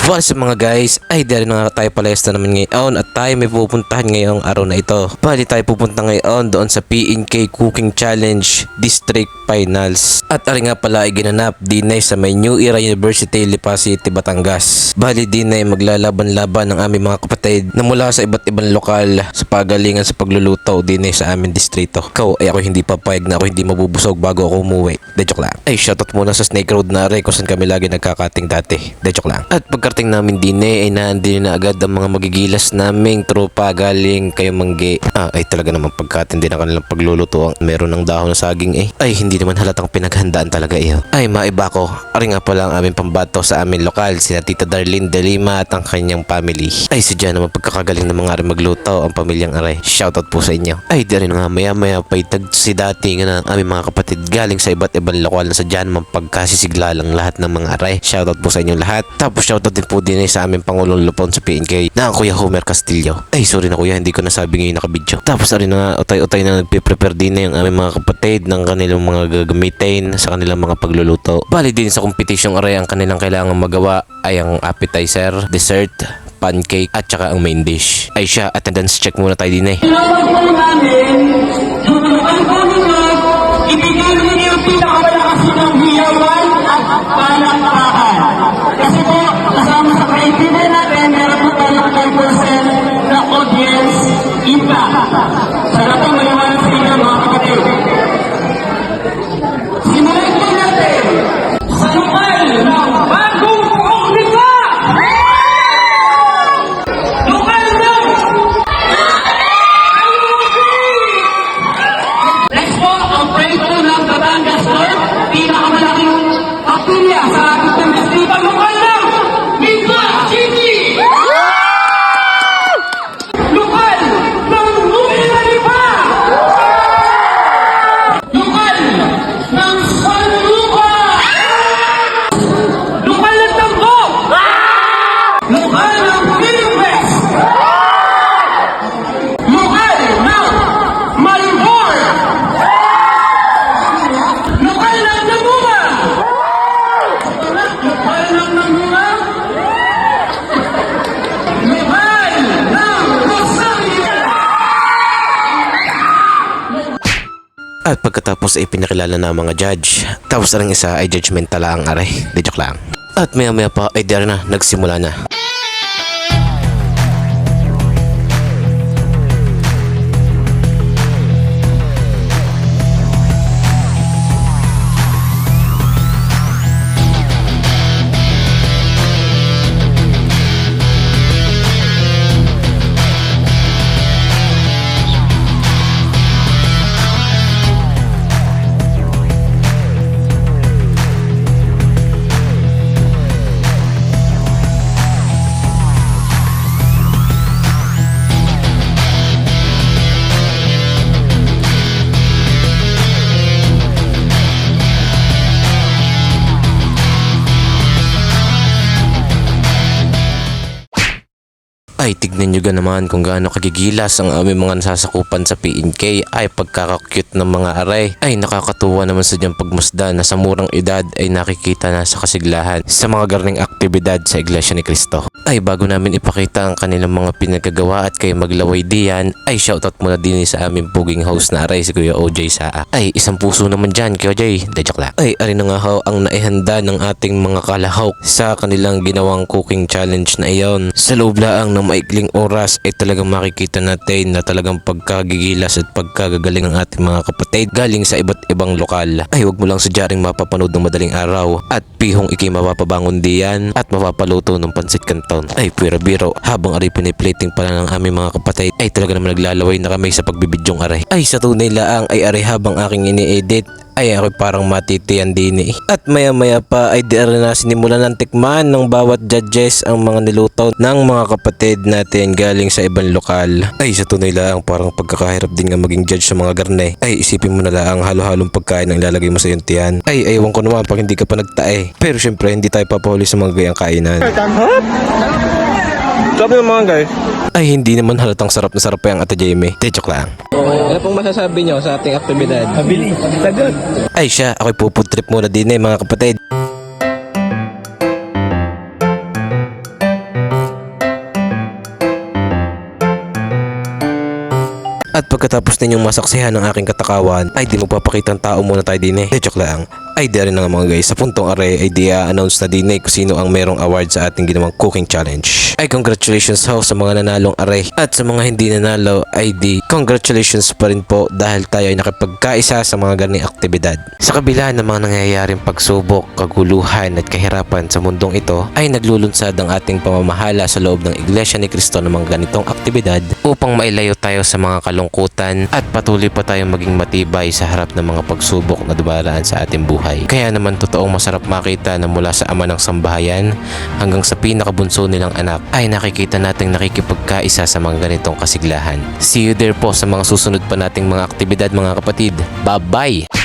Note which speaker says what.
Speaker 1: What's up mga guys? Ay dahil na nga tayo palesta naman ngayon at tayo may pupuntahan ngayong araw na ito. Bali tayo pupunta ngayon doon sa PNK Cooking Challenge District Finals. At ari nga pala ay ginanap din ay sa may New Era University, Lipa City, Batangas. Bali din ay maglalaban-laban ng aming mga kapatid na mula sa iba't ibang lokal sa pagalingan sa pagluluto din ay sa aming distrito. Ikaw ay ako hindi papayag na ako hindi mabubusog bago ako umuwi. De joke lang. Ay shoutout muna sa Snake Road na aray kung saan kami lagi nagkakating dati. De joke lang. At pagkarating namin din ay naandin na agad ang mga magigilas naming tropa galing kay Mangge. Ay talaga naman pagkatindi ng kanilang pagluluto ang meron ng dahon na saging ay hindi naman halatang pinaghandaan talaga iyo. Ay maiba ko. Ari nga pala ang aming pambato sa aming lokal, sina Tita Darlene de Lima at ang kanyang family. Ay sadya naman pagkakagaling ng mga aray magluto ang pamilyang aray. Shoutout po sa inyo. Ay di rin nga maya pa si dati nga ng aming mga kapatid galing sa iba't ibang lokal na sadya naman pagkasisigla lang lahat ng mga aray. Shoutout po sa inyong lahat. Tapos shoutout din po din sa aming Pangulong Lupon sa PNK na ang Kuya Homer Castillo. Ay sorry na kuya, hindi ko nasabi ngayon nakabidyo. Tapos rin na utay-utay na nagpe-prepare din na yung aming mga kapatid ng kanilang mga gagamitin sa kanilang mga pagluluto. Bali din sa competition aray ang kanilang kailangan magawa ay ang appetizer, dessert, pancake at saka ang main dish. Ay siya, attendance check muna tayo din
Speaker 2: ibigay niyo yung pinakamalakas ng hiyawan at palakpakan. Kasi po, kasama sa kaibigan natin, meron po tayong 10% na audience impact. Sarap po maliwanag sa inyo mga kapatid. Simulan po natin sa lokal ng bagong buong lipa! Lokal ng next po, ang preso ng Batangas North, pinakamalaking aktilya sa ating ng distrito lokal ng Lipa City! Lokal ng Lumina Lipa! Lokal ng San Lupa! Lokal ng Tambo! Lokal ng Philippines! Lokal ng Malbor! Lokal ng Namunga! Lokal ng Namunga! Lokal ng Rosario!
Speaker 1: At pagkatapos ay pinakilala na ang mga judge. Tapos ang isa ay judgmental lang aray. De joke lang. At maya pa ay di na nagsimula na. Ay tignan nyo naman kung gaano kagigilas ang aming mga nasasakupan sa PNK. Ay pagkaka-cute ng mga aray. Ay nakakatuwa naman sa diyang pagmasdan na sa murang edad ay nakikita na sa kasiglahan sa mga garning aktibidad sa Iglesia ni Cristo. Ay bago namin ipakita ang kanilang mga pinagagawa at kayo maglaway diyan, ay shoutout muna din sa aming puging host na aray si Kuya OJ Saa. Ay isang puso naman dyan Kuya OJ. De joke lang. Ay ari na nga ho ang naihanda ng ating mga kalahok sa kanilang ginawang cooking challenge na iyon. Sa loob laang ng maikling oras ay talagang makikita natin na talagang pagkagigilas at pagkagagaling ng ating mga kapatid galing sa iba't ibang lokal. Ay wag mo lang sadyaring mapapanood ng madaling araw at pihong iki mapapabangon diyan at mapapaluto ng pansit canton. Ay pwera biro habang ari piniplating pala ng aming mga kapatid ay talaga naman naglalaway na kami sa pagbibidyong aray. Ay sa tunay laang ay ari habang aking ini-edit ay ako parang matitiyan din At maya pa ay di na sinimulan ng tikman ng bawat judges ang mga niluto ng mga kapatid natin galing sa ibang lokal. Ay sa tunay lang parang pagkakahirap din nga maging judge sa mga garne. Ay isipin mo na lang halo-halong pagkain ang ilalagay mo sa iyong tiyan. Ay ewan ko naman pag hindi ka pa nagtae. Pero syempre hindi tayo papahuli sa mga gayang kainan.
Speaker 3: Sarap yung mga guys.
Speaker 1: Ay hindi naman halatang sarap na sarap pa yung Ate Jamie. Joke lang.
Speaker 3: Ano pong masasabi nyo sa ating aktibidad? Mabilis, sagot.
Speaker 1: Ay siya, ako'y pupud trip muna din mga kapatid. At pagkatapos ninyong masaksihan ng aking katakawan, ay di magpapakitang tao muna tayo din eh. Joke lang. Ay di rin na nga mga guys, sa puntong are ay di announce na din eh kung sino ang merong award sa ating ginawang cooking challenge. Ay congratulations ho sa mga nanalong are, at sa mga hindi nanalo ay di congratulations pa rin po dahil tayo ay nakipagkaisa sa mga ganung aktibidad. Sa kabila ng mga nangyayaring pagsubok, kaguluhan at kahirapan sa mundong ito, ay naglulunsad ang ating pamamahala sa loob ng Iglesia ni Cristo ng mga ganitong aktibidad upang mailayo tayo sa mga kalungkutan at patuloy pa tayong maging matibay sa harap ng mga pagsubok na dumaraan sa ating buhay. Kaya naman totoong masarap makita na mula sa ama ng sambahayan hanggang sa pinakabunso nilang anak ay nakikita nating nakikipagkaisa sa mga ganitong kasiglahan. See you there po sa mga susunod pa nating mga aktibidad mga kapatid. Bye-bye!